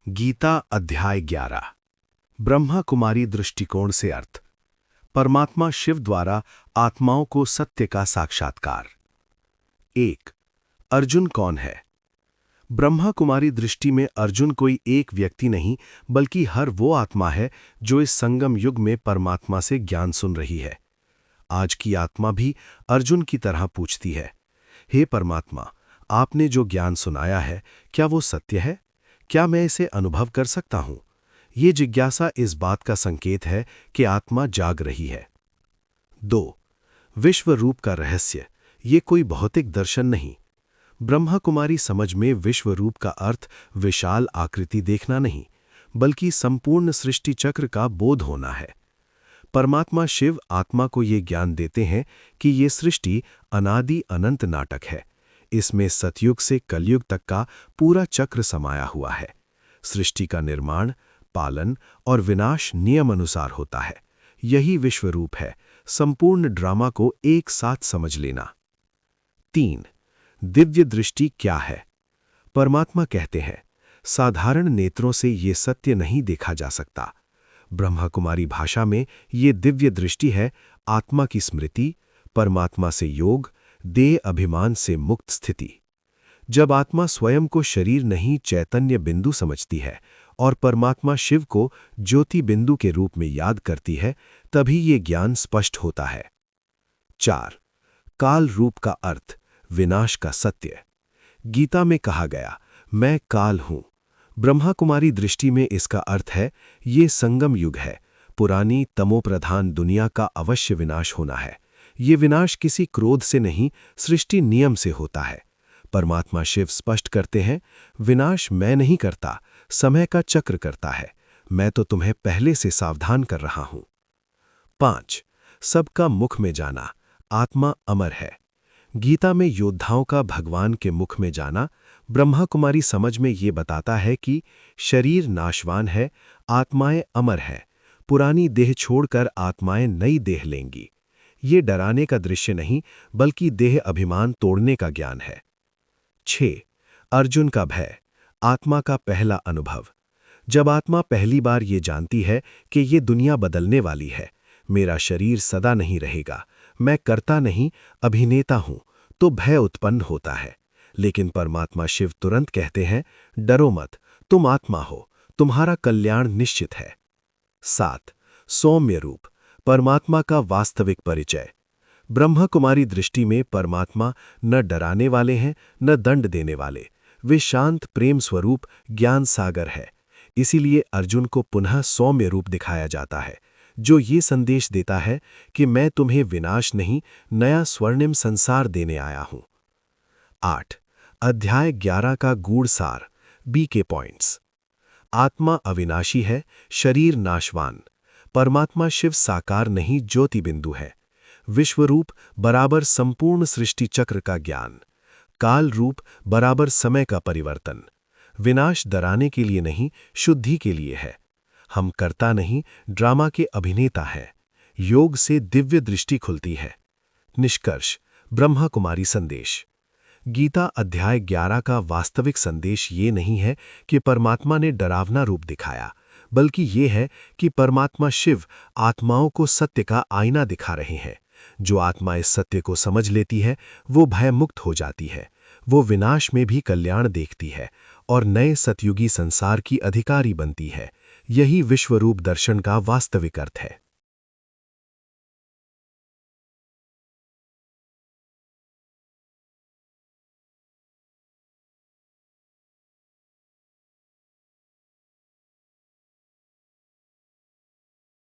गीता अध्याय 11। ब्रह्मा कुमारी दृष्टिकोण से अर्थ। परमात्मा शिव द्वारा आत्माओं को सत्य का साक्षात्कार। 1। अर्जुन कौन है? ब्रह्मा कुमारी दृष्टि में अर्जुन कोई एक व्यक्ति नहीं, बल्कि हर वो आत्मा है जो इस संगम युग में परमात्मा से ज्ञान सुन रही है। आज की आत्मा भी अर्जुन की तरह पूछती है, हे परमात्मा, आपने जो ज्ञान सुनाया है, क्या वो सत्य है? क्या मैं इसे अनुभव कर सकता हूं? ये जिज्ञासा इस बात का संकेत है कि आत्मा जाग रही है। 2। विश्व रूप का रहस्य। ये कोई भौतिक दर्शन नहीं। ब्रह्मा कुमारी समझ में विश्व रूप का अर्थ विशाल आकृति देखना नहीं, बल्कि संपूर्ण सृष्टि चक्र का बोध होना है। परमात्मा शिव आत्मा को ये ज्ञान देते हैं कि ये सृष्टि अनादि अनंत नाटक है। इसमें सतयुग से कलयुग तक का पूरा चक्र समाया हुआ है। सृष्टि का निर्माण, पालन और विनाश नियम अनुसार होता है। यही विश्व रूप है। संपूर्ण ड्रामा को एक साथ समझ लेना। 3। दिव्य दृष्टि क्या है? परमात्मा कहते हैं, साधारण नेत्रों से ये सत्य नहीं देखा जा सकता। ब्रह्मा कुमारी भाषा में ये दिव्य दृष्टि है आत्मा की स्मृति, परमात्मा से योग, देह अभिमान से मुक्त स्थिति। जब आत्मा स्वयं को शरीर नहीं चैतन्य बिंदु समझती है और परमात्मा शिव को ज्योति बिंदु के रूप में याद करती है, तभी ये ज्ञान स्पष्ट होता है। 4। काल रूप का अर्थ, विनाश का सत्य। गीता में कहा गया, मैं काल हूं। ब्रह्मा कुमारी दृष्टि में इसका अर्थ है, ये संगम युग है। पुरानी तमोप्रधान दुनिया का अवश्य विनाश होना है। ये विनाश किसी क्रोध से नहीं, सृष्टि नियम से होता है। परमात्मा शिव स्पष्ट करते हैं, विनाश मैं नहीं करता, समय का चक्र करता है। मैं तो तुम्हें पहले से सावधान कर रहा हूं। 5। सबका मुख में जाना, आत्मा अमर है। गीता में योद्धाओं का भगवान के मुख में जाना ब्रह्मा कुमारी समझ में ये बताता है कि शरीर नाशवान है, आत्माएं अमर है। पुरानी देह छोड़कर आत्माएं नई देह लेंगी। ये डराने का दृश्य नहीं, बल्कि देह अभिमान तोड़ने का ज्ञान है। 6। अर्जुन का भय, आत्मा का पहला अनुभव। जब आत्मा पहली बार ये जानती है कि ये दुनिया बदलने वाली है, मेरा शरीर सदा नहीं रहेगा, मैं करता नहीं अभिनेता हूं, तो भय उत्पन्न होता है। लेकिन परमात्मा शिव तुरंत कहते हैं, डरो मत, तुम आत्मा हो, तुम्हारा कल्याण निश्चित है। 7। सौम्य रूप, परमात्मा का वास्तविक परिचय। ब्रह्मा कुमारी दृष्टि में परमात्मा न डराने वाले हैं, न दंड देने वाले। वे शांत प्रेम स्वरूप ज्ञान सागर है। इसीलिए अर्जुन को पुनः सौम्य रूप दिखाया जाता है, जो ये संदेश देता है कि मैं तुम्हें विनाश नहीं, नया स्वर्णिम संसार देने आया हूं। 8। अध्याय 11 का गूढ़ सार, बी के पॉइंट्स। आत्मा अविनाशी है, शरीर नाशवान। परमात्मा शिव साकार नहीं, ज्योति बिंदु है। विश्वरूप बराबर संपूर्ण सृष्टि चक्र का ज्ञान। काल रूप बराबर समय का परिवर्तन। विनाश डराने के लिए नहीं, शुद्धि के लिए है। हम करता नहीं, ड्रामा के अभिनेता हैं। योग से दिव्य दृष्टि खुलती है। निष्कर्ष, ब्रह्मा कुमारी संदेश। गीता अध्याय 11 का वास्तविक संदेश ये नहीं है कि परमात्मा ने डरावना रूप दिखाया, बल्कि ये है कि परमात्मा शिव आत्माओं को सत्य का आईना दिखा रहे हैं। जो आत्मा इस सत्य को समझ लेती है, वो भय मुक्त हो जाती है। वो विनाश में भी कल्याण देखती है और नए सतयुगी संसार की अधिकारी बनती है। यही विश्वरूप दर्शन का वास्तविक अर्थ है।